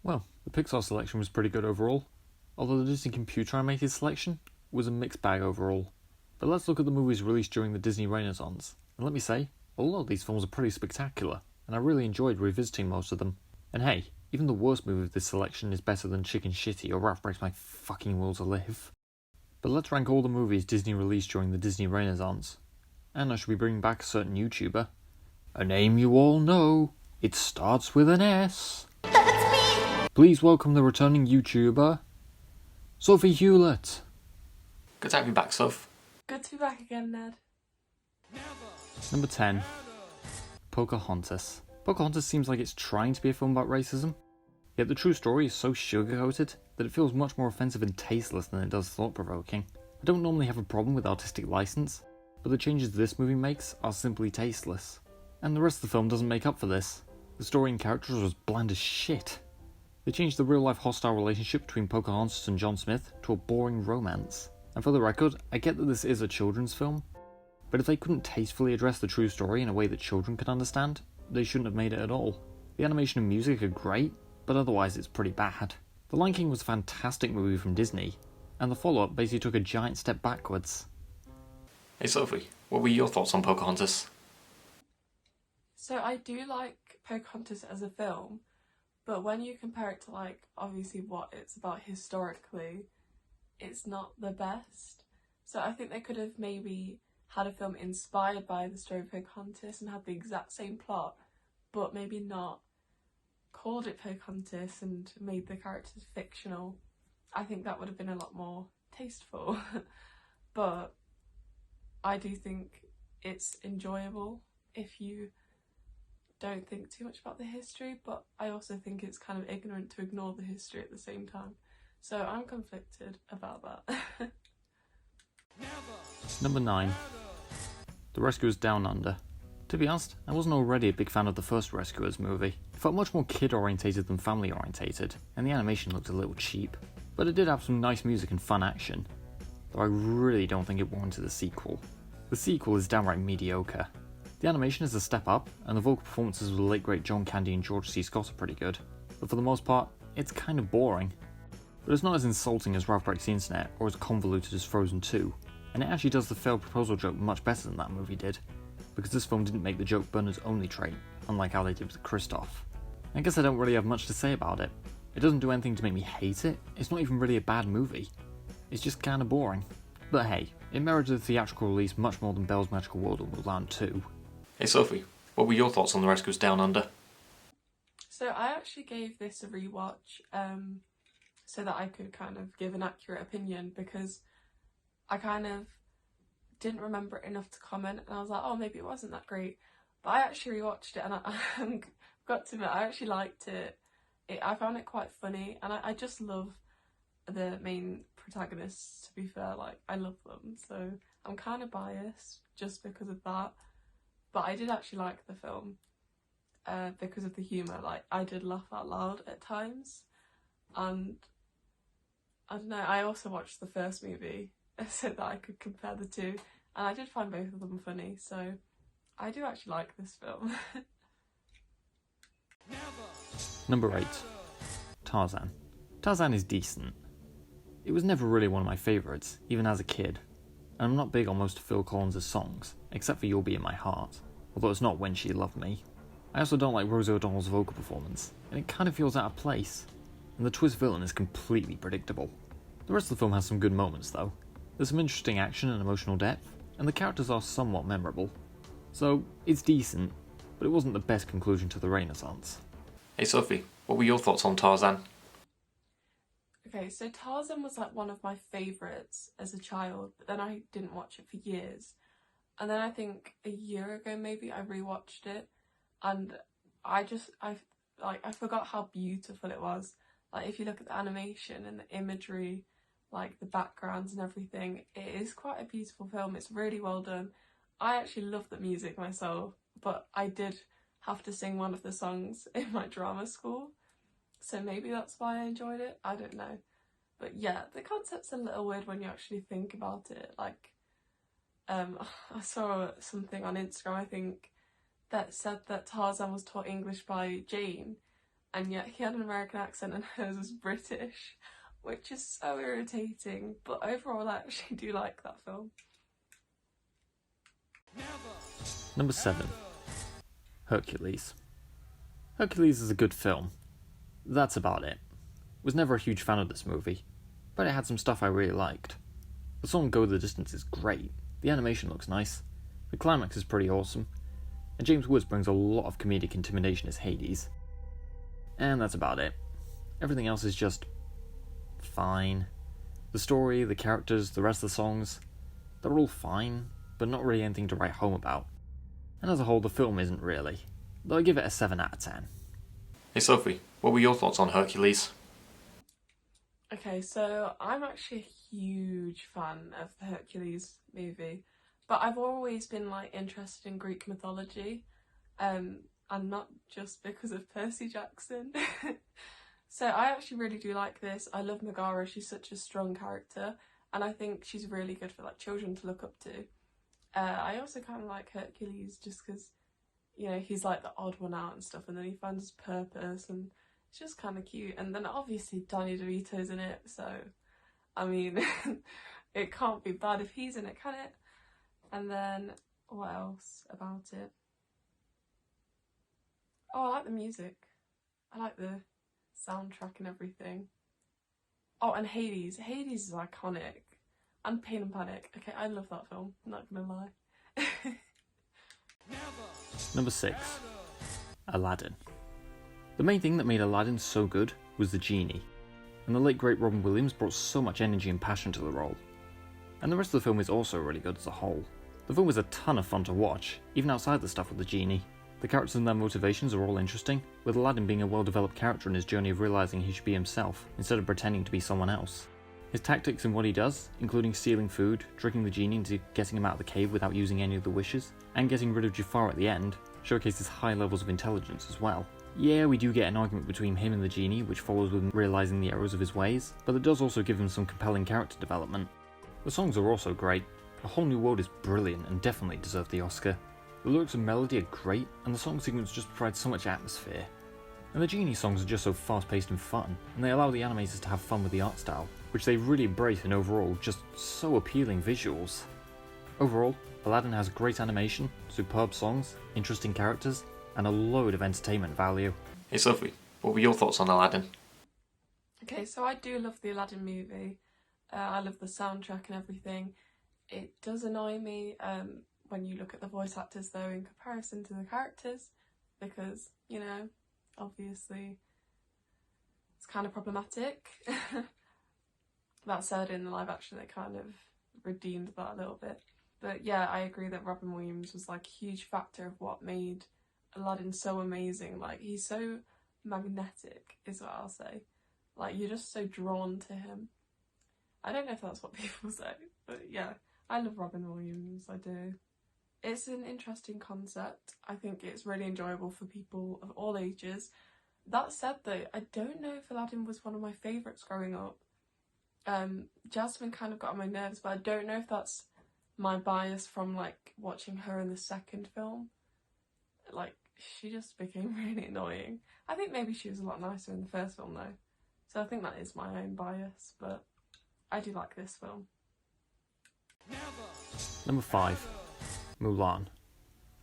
Well, the Pixar selection was pretty good overall, although the Disney computer animated selection was a mixed bag overall. But let's look at the movies released during the Disney Renaissance, and let me say, a lot of these films are pretty spectacular, and I really enjoyed revisiting most of them. And hey, even the worst movie of this selection is better than Chicken Shitty or Ralph Breaks My Fucking Will to Live. But let's rank all the movies Disney released during the Disney Renaissance. And I should be bringing back a certain YouTuber. A name you all know. It starts with an S. That's me! Please welcome the returning YouTuber, Sophie Hewlett. Good to have you back, Soph. Good to be back again, Ned. Number 10. Pocahontas. Pocahontas seems like it's trying to be a film about racism, yet the true story is so sugar-coated that it feels much more offensive and tasteless than it does thought-provoking. I don't normally have a problem with artistic license, but the changes this movie makes are simply tasteless. And the rest of the film doesn't make up for this. The story and characters was bland as shit. They changed the real-life hostile relationship between Pocahontas and John Smith to a boring romance. And for the record, I get that this is a children's film, but if they couldn't tastefully address the true story in a way that children could understand, they shouldn't have made it at all. The animation and music are great, but otherwise it's pretty bad. The Lion King was a fantastic movie from Disney, and the follow-up basically took a giant step backwards. Hey Sophie, what were your thoughts on Pocahontas? So I do like Pocahontas as a film, but when you compare it to obviously what it's about historically, it's not the best. So I think they could have maybe had a film inspired by the story of Pocahontas and had the exact same plot, but maybe not called it Pocahontas and made the characters fictional. I think that would have been a lot more tasteful. But I do think it's enjoyable if you don't think too much about the history, but I also think it's kind of ignorant to ignore the history at the same time. So I'm conflicted about that. Number 9. The Rescuers Down Under. To be honest, I wasn't already a big fan of the first Rescuers movie. It felt much more kid-orientated than family-orientated, and the animation looked a little cheap. But it did have some nice music and fun action, though I really don't think it warranted a sequel. The sequel is downright mediocre. The animation is a step up, and the vocal performances of the late great John Candy and George C. Scott are pretty good, but for the most part, it's kind of boring. But it's not as insulting as Ralph Breaks the Internet or as convoluted as Frozen 2, and it actually does the failed proposal joke much better than that movie did, because this film didn't make the joke Bernard's only trait, unlike how they did with Kristoff. I guess I don't really have much to say about it. It doesn't do anything to make me hate it, it's not even really a bad movie. It's just kinda boring. But hey, it merited a theatrical release much more than Belle's Magical World or Mulan 2. Hey Sophie, what were your thoughts on The Rescuers Down Under? So I actually gave this a rewatch so that I could kind of give an accurate opinion, because I kind of didn't remember it enough to comment, and I was like, oh, maybe it wasn't that great. But I actually rewatched it, and I got to admit, I actually liked it. I found it quite funny, and I just love the main protagonists, to be fair. I love them, so I'm kind of biased just because of that. But I did actually like the film because of the humour. I did laugh out loud at times, and I don't know, I also watched the first movie so that I could compare the two, and I did find both of them funny, so I do actually like this film. Number 8. Tarzan. Tarzan is decent. It was never really one of my favourites, even as a kid, and I'm not big on most of Phil Collins' songs, except for You'll Be in My Heart, although it's not When She Loved Me. I also don't like Rosie O'Donnell's vocal performance, and it kind of feels out of place, and the twist villain is completely predictable. The rest of the film has some good moments though. There's some interesting action and emotional depth, and the characters are somewhat memorable. So, it's decent, but it wasn't the best conclusion to the Renaissance. Hey Sophie, what were your thoughts on Tarzan? Okay, so Tarzan was one of my favourites as a child, but then I didn't watch it for years. And then I think a year ago maybe I rewatched it, and I forgot how beautiful it was. If you look at the animation and the imagery, the backgrounds and everything, it is quite a beautiful film. It's really well done. I actually love the music myself, but I did have to sing one of the songs in my drama school, so maybe that's why I enjoyed it. I don't know. But yeah, the concept's a little weird when you actually think about it. I saw something on Instagram, I think, that said that Tarzan was taught English by Jane, and yet he had an American accent and hers was British, which is so irritating. But overall, I actually do like that film. Number 7. Hercules. Hercules is a good film. That's about it. Was never a huge fan of this movie, but it had some stuff I really liked. The song Go the Distance is great, the animation looks nice, the climax is pretty awesome, and James Woods brings a lot of comedic intimidation as Hades. And that's about it. Everything else is just fine. The story, the characters, the rest of the songs, they're all fine, but not really anything to write home about. And as a whole, the film isn't really, though I give it a 7 out of 10. Hey Sophie, what were your thoughts on Hercules? Okay, so I'm actually a huge fan of the Hercules movie, but I've always been like interested in Greek mythology, and not just because of Percy Jackson. So I actually really do like this. I love Megara, she's such a strong character, and I think she's really good for like children to look up to. I also kind of like Hercules just because, you know, he's like the odd one out and stuff, and then he finds his purpose, and it's just kind of cute. And then obviously Danny DeVito's in it, so I mean, it can't be bad if he's in it, can it? And then what else about it? Oh, I like the music. I like the soundtrack and everything. Oh, and Hades. Hades is iconic. And Pain and Panic. Okay, I love that film, I'm not gonna lie. Number 6. Aladdin. The main thing that made Aladdin so good was the genie, and the late great Robin Williams brought so much energy and passion to the role. And the rest of the film is also really good as a whole. The film was a ton of fun to watch, even outside the stuff with the genie. The characters and their motivations are all interesting, with Aladdin being a well-developed character in his journey of realising he should be himself, instead of pretending to be someone else. His tactics and what he does, including stealing food, tricking the genie into getting him out of the cave without using any of the wishes, and getting rid of Jafar at the end, showcases high levels of intelligence as well. Yeah, we do get an argument between him and the genie, which follows with him realising the errors of his ways, but it does also give him some compelling character development. The songs are also great. A Whole New World is brilliant and definitely deserved the Oscar. The lyrics and melody are great, and the song sequence just provides so much atmosphere. And the genie songs are just so fast-paced and fun, and they allow the animators to have fun with the art style, which they really embrace, and overall just so appealing visuals. Overall, Aladdin has great animation, superb songs, interesting characters, and a load of entertainment value. Hey Sophie, what were your thoughts on Aladdin? Okay, so I do love the Aladdin movie. I love the soundtrack and everything. It does annoy me when you look at the voice actors though in comparison to the characters, because, you know, obviously it's kind of problematic. That said, in the live action they kind of redeemed that a little bit. But yeah, I agree that Robin Williams was like a huge factor of what made Aladdin so amazing. Like, he's so magnetic is what I'll say. Like, you're just so drawn to him. I don't know if that's what people say, but yeah, I love Robin Williams, I do. It's an interesting concept. I think it's really enjoyable for people of all ages. That said though, I don't know if Aladdin was one of my favourites growing up. Jasmine kind of got on my nerves, but I don't know if that's my bias from like watching her in the second film. Like, she just became really annoying. I think maybe she was a lot nicer in the first film though, so I think that is my own bias, but I do like this film. Number 5. Mulan.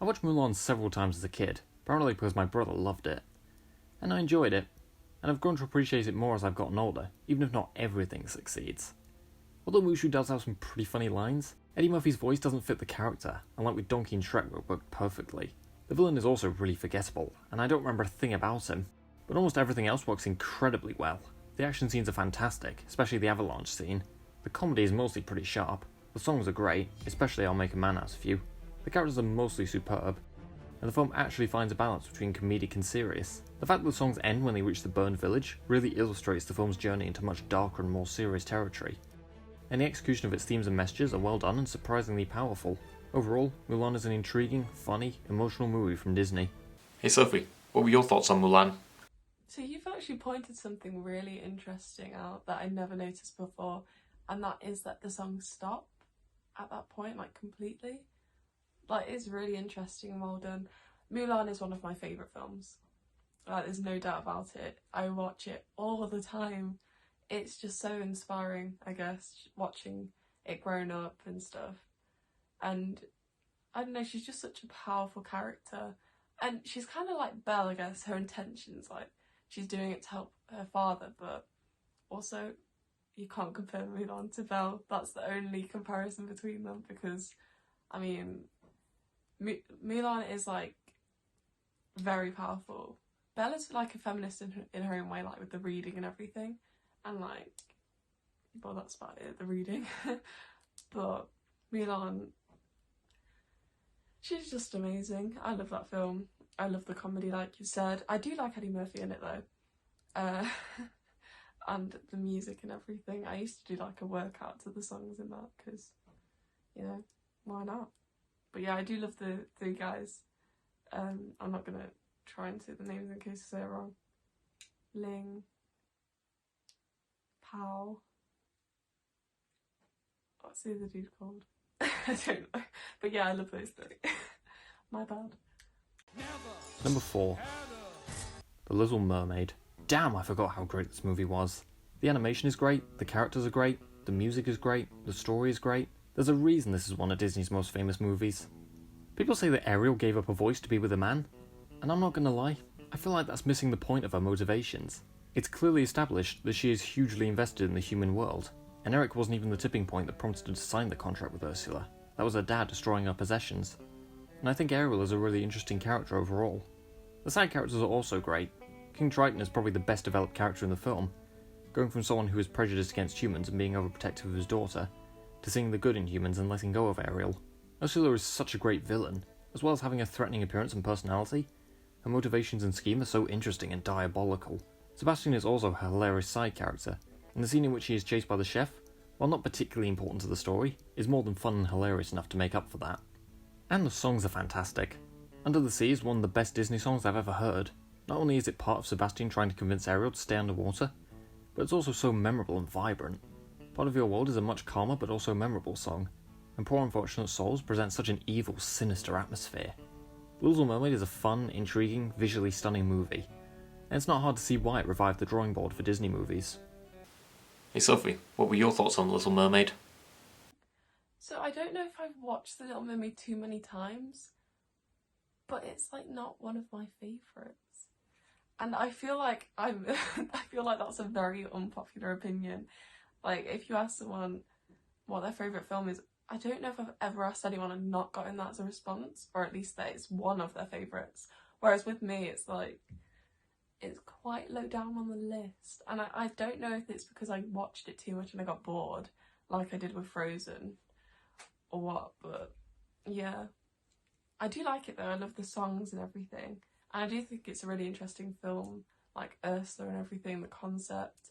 I watched Mulan several times as a kid, primarily because my brother loved it. And I enjoyed it, and I've grown to appreciate it more as I've gotten older, even if not everything succeeds. Although Mushu does have some pretty funny lines, Eddie Murphy's voice doesn't fit the character, and like with Donkey and Shrek it worked perfectly. The villain is also really forgettable, and I don't remember a thing about him, but almost everything else works incredibly well. The action scenes are fantastic, especially the avalanche scene. The comedy is mostly pretty sharp. The songs are great, especially I'll Make a Man Out of You. The characters are mostly superb, and the film actually finds a balance between comedic and serious. The fact that the songs end when they reach the burned village really illustrates the film's journey into much darker and more serious territory. And the execution of its themes and messages are well done and surprisingly powerful. Overall, Mulan is an intriguing, funny, emotional movie from Disney. Hey Sophie, what were your thoughts on Mulan? So you've actually pointed something really interesting out that I never noticed before, and that is that the songs stop at that point, like completely. Like, it's really interesting and well done. Mulan is one of my favourite films. Like, there's no doubt about it. I watch it all the time. It's just so inspiring, I guess, watching it grown up and stuff. And I don't know, she's just such a powerful character. And she's kind of like Belle, I guess. Her intentions, like, she's doing it to help her father, but also you can't compare Mulan to Belle. That's the only comparison between them, because, I mean, Mulan is, like, very powerful. Belle is, like, a feminist in her own way, like, with the reading and everything. And, like, well, that's about it, the reading. But Mulan, she's just amazing. I love that film. I love the comedy, like you said. I do like Eddie Murphy in it, though. And the music and everything. I used to do, like, a workout to the songs in that, because, you know, why not? But yeah, I do love the three guys. I'm not going to try and say the names in case I say it wrong. Ling, Pow. What's the other dude called? I don't know. But yeah, I love those three. My bad. Number 4. The Little Mermaid. Damn, I forgot how great this movie was. The animation is great, the characters are great, the music is great, the story is great. There's a reason this is one of Disney's most famous movies. People say that Ariel gave up her voice to be with a man, and I'm not gonna lie, I feel like that's missing the point of her motivations. It's clearly established that she is hugely invested in the human world, and Eric wasn't even the tipping point that prompted her to sign the contract with Ursula. That was her dad destroying her possessions. And I think Ariel is a really interesting character overall. The side characters are also great. King Triton is probably the best developed character in the film, going from someone who is prejudiced against humans and being overprotective of his daughter, to seeing the good in humans and letting go of Ariel. Ursula is such a great villain, as well as having a threatening appearance and personality. Her motivations and scheme are so interesting and diabolical. Sebastian is also a hilarious side character, and the scene in which he is chased by the chef, while not particularly important to the story, is more than fun and hilarious enough to make up for that. And the songs are fantastic. Under the Sea is one of the best Disney songs I've ever heard. Not only is it part of Sebastian trying to convince Ariel to stay underwater, but it's also so memorable and vibrant. Part of Your World is a much calmer but also memorable song, and Poor Unfortunate Souls presents such an evil, sinister atmosphere. The Little Mermaid is a fun, intriguing, visually stunning movie, and it's not hard to see why it revived the drawing board for Disney movies. Hey Sophie, what were your thoughts on The Little Mermaid? So I don't know if I've watched The Little Mermaid too many times, but it's, like, not one of my favourites. And I feel like I feel like that's a very unpopular opinion. Like, if you ask someone what their favourite film is, I don't know if I've ever asked anyone and not gotten that as a response, or at least that it's one of their favourites. Whereas with me, it's like, it's quite low down on the list. And I don't know if it's because I watched it too much and I got bored, like I did with Frozen, or what, but yeah. I do like it though, I love the songs and everything. And I do think it's a really interesting film, like Ursula and everything, the concept.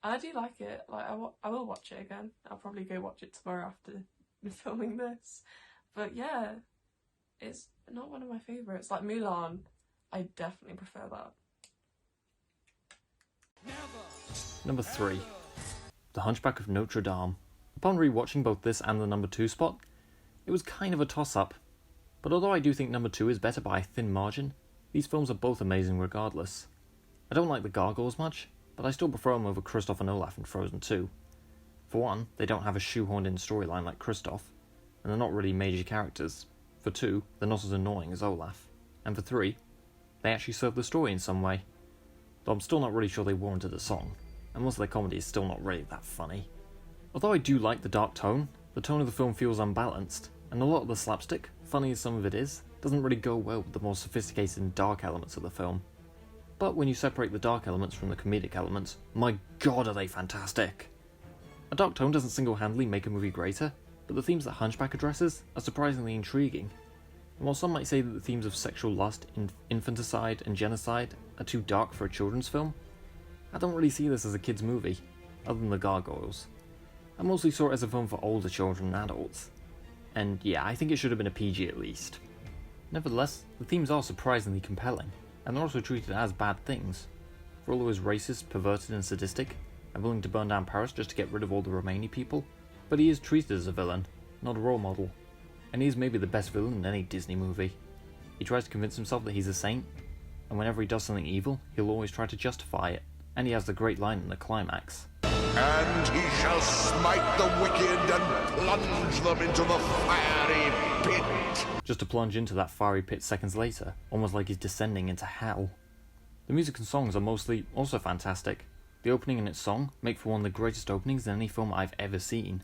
And I do like it. Like, I will watch it again. I'll probably go watch it tomorrow after filming this. But yeah, it's not one of my favourites. Like Mulan, I definitely prefer that. Number 3. The Hunchback of Notre Dame. Upon rewatching both this and the number 2 spot, it was kind of a toss-up. But although I do think number 2 is better by a thin margin, these films are both amazing regardless. I don't like the gargoyles much, but I still prefer them over Kristoff and Olaf in Frozen 2. For one, they don't have a shoehorned in storyline like Kristoff, and they're not really major characters. For 2, they're not as annoying as Olaf. And for 3, they actually serve the story in some way. Though I'm still not really sure they warranted a song, and most of their comedy is still not really that funny. Although I do like the dark tone, the tone of the film feels unbalanced, and a lot of the slapstick, funny as some of it is, doesn't really go well with the more sophisticated and dark elements of the film. But when you separate the dark elements from the comedic elements, my god are they fantastic! A dark tone doesn't single-handedly make a movie greater, but the themes that Hunchback addresses are surprisingly intriguing. And while some might say that the themes of sexual lust, infanticide, and genocide are too dark for a children's film, I don't really see this as a kid's movie, other than the gargoyles. I mostly saw it as a film for older children and adults. And yeah, I think it should have been a PG at least. Nevertheless, the themes are surprisingly compelling, and they're also treated as bad things. Frollo is racist, perverted and sadistic, and willing to burn down Paris just to get rid of all the Romani people, but he is treated as a villain, not a role model, and he is maybe the best villain in any Disney movie. He tries to convince himself that he's a saint, and whenever he does something evil, he'll always try to justify it. And he has the great line in the climax. And he shall smite the wicked and plunge them into the fiery pit. Just to plunge into that fiery pit seconds later, almost like he's descending into hell. The music and songs are mostly also fantastic. The opening and its song make for one of the greatest openings in any film I've ever seen.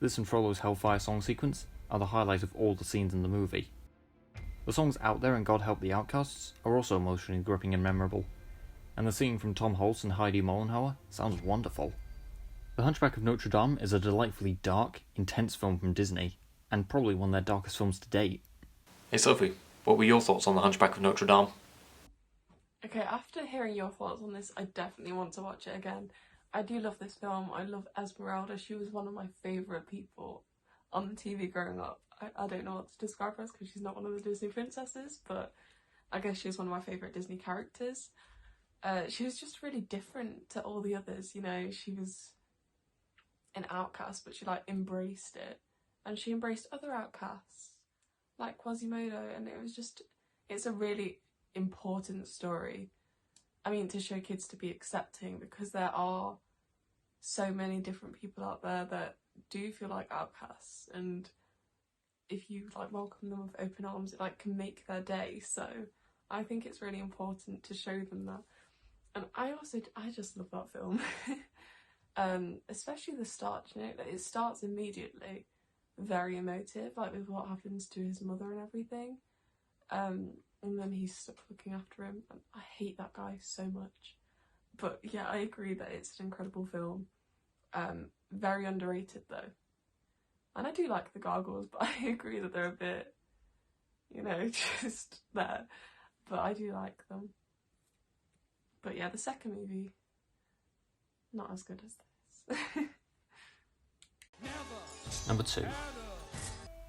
This and Frollo's Hellfire song sequence are the highlight of all the scenes in the movie. The songs Out There and God Help the Outcasts are also emotionally gripping and memorable, and the singing from Tom Hulce and Heidi Mollenhauer sounds wonderful. The Hunchback of Notre Dame is a delightfully dark, intense film from Disney, and probably one of their darkest films to date. Hey Sophie, what were your thoughts on The Hunchback of Notre Dame? Okay, after hearing your thoughts on this, I definitely want to watch it again. I do love this film. I love Esmeralda. She was one of my favourite people on the TV growing up. I don't know what to describe her as because she's not one of the Disney princesses, but I guess she's one of my favourite Disney characters. She was just really different to all the others, you know. She was an outcast, but she embraced it, and she embraced other outcasts like Quasimodo, and it's a really important story. I mean, to show kids to be accepting, because there are so many different people out there that do feel like outcasts, and if you welcome them with open arms, it can make their day. So I think it's really important to show them that. And I just love that film. Especially the start, you know, it starts immediately very emotive, with what happens to his mother and everything. And then he's stuck looking after him. And I hate that guy so much. But yeah, I agree that it's an incredible film. Very underrated though. And I do like the gargoyles, but I agree that they're a bit, you know, just there. But I do like them. But yeah, the second movie, not as good as this. Number 2.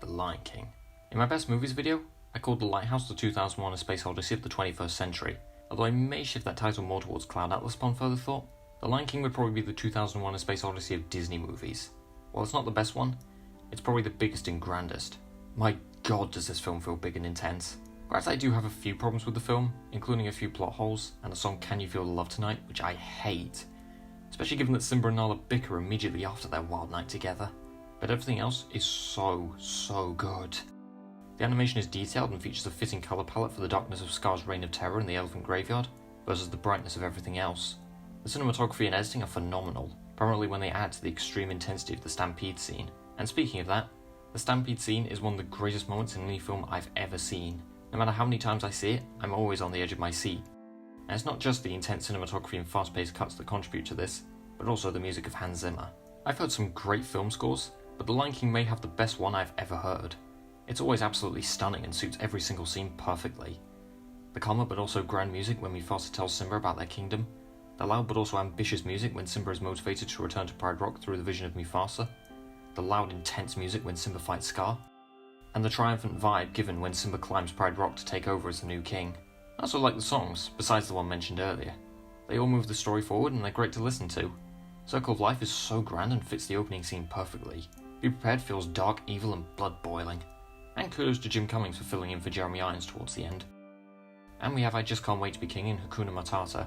The Lion King. In my best movies video, I called The Lighthouse the 2001 A Space Odyssey of the 21st century, although I may shift that title more towards Cloud Atlas upon further thought. The Lion King would probably be the 2001 A Space Odyssey of Disney movies. While it's not the best one, it's probably the biggest and grandest. My god, does this film feel big and intense. Whereas I do have a few problems with the film, including a few plot holes, and the song Can You Feel the Love Tonight, which I hate. Especially given that Simba and Nala bicker immediately after their wild night together. But everything else is so good. The animation is detailed and features a fitting colour palette for the darkness of Scar's reign of terror in the Elephant Graveyard, versus the brightness of everything else. The cinematography and editing are phenomenal, primarily when they add to the extreme intensity of the Stampede scene. And speaking of that, the Stampede scene is one of the greatest moments in any film I've ever seen. No matter how many times I see it, I'm always on the edge of my seat. And it's not just the intense cinematography and fast-paced cuts that contribute to this, but also the music of Hans Zimmer. I've heard some great film scores, but The Lion King may have the best one I've ever heard. It's always absolutely stunning and suits every single scene perfectly. The calmer but also grand music when Mufasa tells Simba about their kingdom, the loud but also ambitious music when Simba is motivated to return to Pride Rock through the vision of Mufasa, the loud intense music when Simba fights Scar, and the triumphant vibe given when Simba climbs Pride Rock to take over as the new king. I also like the songs, besides the one mentioned earlier. They all move the story forward and they're great to listen to. Circle of Life is so grand and fits the opening scene perfectly. Be Prepared feels dark, evil and blood boiling. And kudos to Jim Cummings for filling in for Jeremy Irons towards the end. And we have I Just Can't Wait to Be King and Hakuna Matata,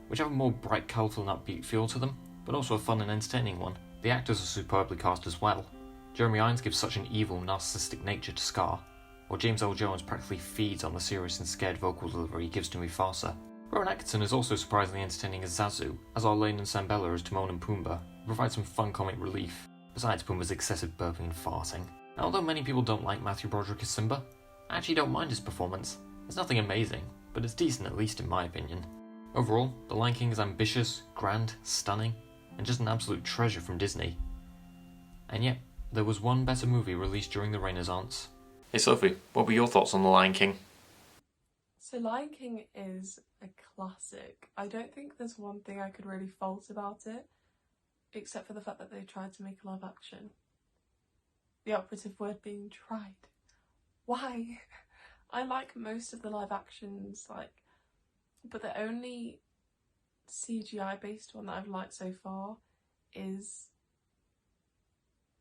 which have a more bright, colourful and upbeat feel to them, but also a fun and entertaining one. The actors are superbly cast as well. Jeremy Irons gives such an evil, narcissistic nature to Scar, while James Earl Jones practically feeds on the serious and scared vocal delivery he gives to Mufasa. Rowan Atkinson is also surprisingly entertaining as Zazu, as are Lane and Sambella as Timon and Pumbaa, who provide some fun comic relief, besides Pumbaa's excessive burping and farting. Now, although many people don't like Matthew Broderick as Simba, I actually don't mind his performance. It's nothing amazing, but it's decent at least in my opinion. Overall, The Lion King is ambitious, grand, stunning, and just an absolute treasure from Disney. And yet, there was one better movie released during the Renaissance. Hey Sophie, what were your thoughts on The Lion King? So Lion King is a classic. I don't think there's one thing I could really fault about it, except for the fact that they tried to make a live action. The operative word being tried. Why? I like most of the live actions, but the only CGI based one that I've liked so far is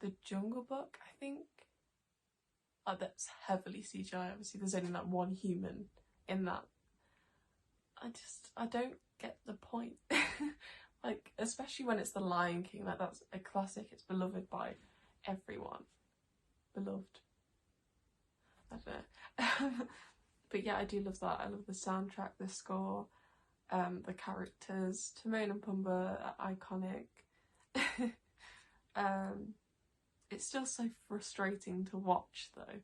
The Jungle Book, I think. That's heavily CGI, obviously there's only one human in that. I don't get the point. Like, especially when it's The Lion King, like that's a classic, it's beloved by everyone. Beloved. I don't know. But yeah, I do love that. I love the soundtrack, the score, the characters. Timon and Pumbaa are iconic. It's still so frustrating to watch though.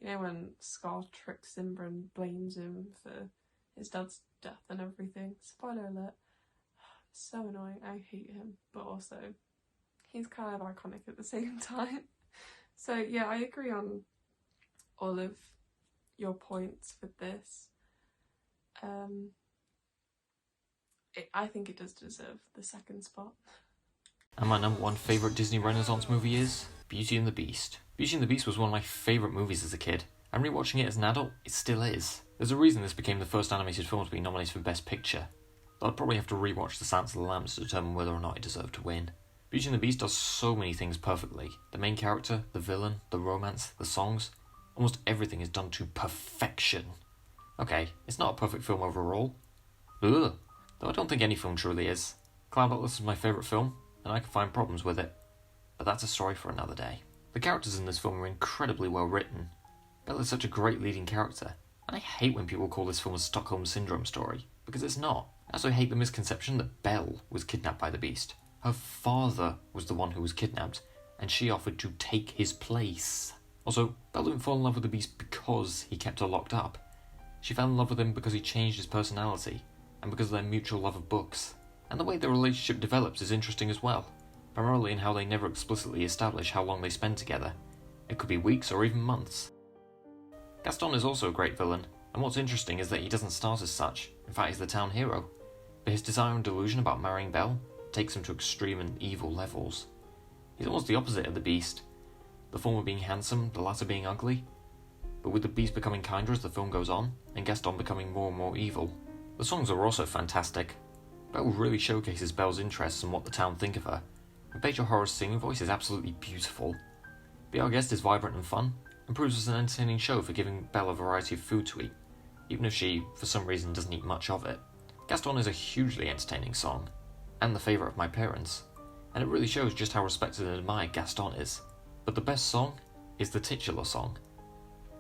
You know, when Scar tricks Simba and blames him for his dad's death and everything. Spoiler alert. So annoying. I hate him, but also he's kind of iconic at the same time. So yeah, I agree on all of your points with this. I think it does deserve the second spot. And my number one favourite Disney Renaissance movie is Beauty and the Beast. Beauty and the Beast was one of my favourite movies as a kid, and rewatching it as an adult, it still is. There's a reason this became the first animated film to be nominated for Best Picture, but I'd probably have to rewatch The Silence of the Lambs to determine whether or not it deserved to win. Beauty and the Beast does so many things perfectly. The main character, the villain, the romance, the songs, almost everything is done to perfection. Okay, it's not a perfect film overall. Ugh. Though I don't think any film truly is. Cloud Atlas is my favourite film, and I can find problems with it. But that's a story for another day. The characters in this film are incredibly well written. Belle is such a great leading character, and I hate when people call this film a Stockholm Syndrome story, because it's not. I also hate the misconception that Belle was kidnapped by the Beast. Her father was the one who was kidnapped, and she offered to take his place. Also, Belle didn't fall in love with the Beast because he kept her locked up. She fell in love with him because he changed his personality, and because of their mutual love of books. And the way their relationship develops is interesting as well, primarily in how they never explicitly establish how long they spend together. It could be weeks or even months. Gaston is also a great villain, and what's interesting is that he doesn't start as such. In fact, he's the town hero. But his desire and delusion about marrying Belle takes him to extreme and evil levels. He's almost the opposite of the Beast, the former being handsome, the latter being ugly. But with the Beast becoming kinder as the film goes on, and Gaston becoming more and more evil. The songs are also fantastic. Belle really showcases Belle's interests and what the town think of her, and Paige O'Hara's singing voice is absolutely beautiful. Be Our Guest is vibrant and fun, and proves as an entertaining show for giving Belle a variety of food to eat, even if she, for some reason, doesn't eat much of it. Gaston is a hugely entertaining song, and the favourite of my parents, and it really shows just how respected and admired Gaston is. But the best song is the titular song.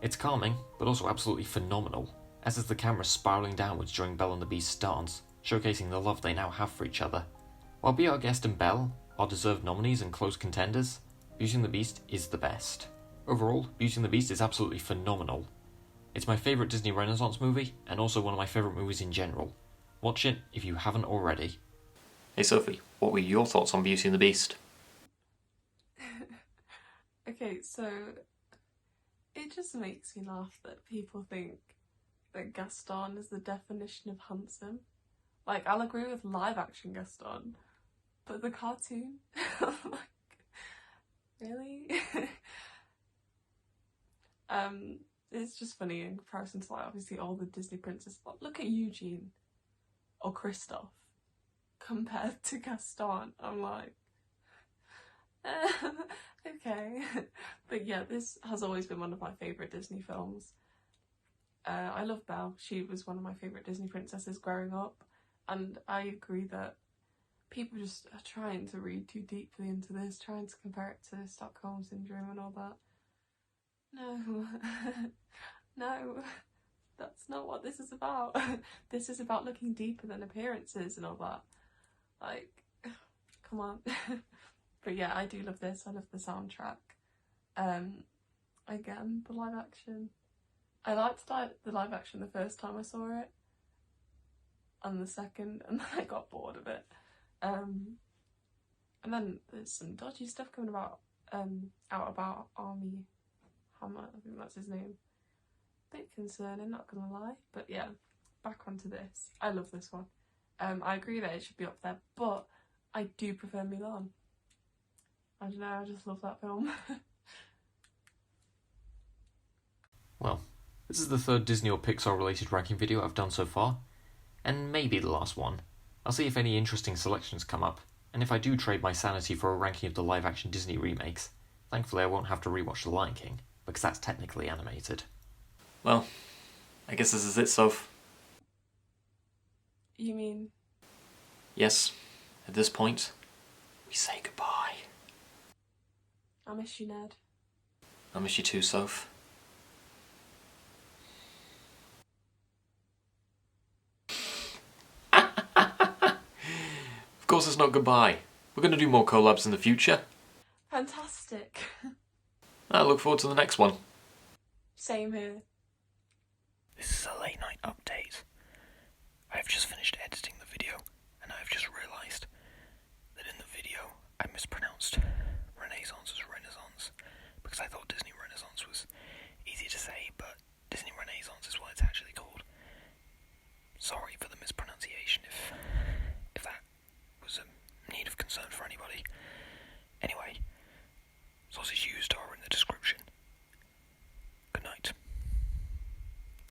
It's calming, but also absolutely phenomenal, as is the camera spiralling downwards during Belle and the Beast's dance, showcasing the love they now have for each other. While Be Our Guest and Belle are deserved nominees and close contenders, Beauty and the Beast is the best. Overall, Beauty and the Beast is absolutely phenomenal. It's my favourite Disney Renaissance movie, and also one of my favourite movies in general. Watch it if you haven't already. Hey Sophie, what were your thoughts on Beauty and the Beast? Okay, so it just makes me laugh that people think that Gaston is the definition of handsome. Like, I'll agree with live action Gaston, but the cartoon? I'm like, really? It's just funny in comparison to, like, obviously all the Disney princesses. Look at Eugene or Kristoff compared to Gaston. I'm like, okay. But yeah, this has always been one of my favourite Disney films. I love Belle. She was one of my favourite Disney princesses growing up, and I agree that people just are trying to read too deeply into this, trying to compare it to Stockholm Syndrome and all that. No. No, that's not what this is about. This is about looking deeper than appearances and all that. Like, come on. But yeah, I do love this. I love the soundtrack. Again, the live action. I liked the live action the first time I saw it, and the second, and then I got bored of it. And then there's some dodgy stuff coming out about Army Hammer, I think that's his name. Bit concerning, not gonna lie. But yeah, back onto this. I love this one. I agree that it should be up there, but I do prefer Mulan. I don't know, I just love that film. Well, this is the third Disney or Pixar related ranking video I've done so far, and maybe the last one. I'll see if any interesting selections come up, and if I do trade my sanity for a ranking of the live action Disney remakes, thankfully I won't have to rewatch The Lion King, because that's technically animated. Well, I guess this is it, Soph. You mean? Yes, at this point, we say goodbye. I miss you, Ned. I miss you too, Soph. Of course it's not goodbye. We're going to do more collabs in the future. Fantastic. I look forward to the next one. Same here. This is a late night update.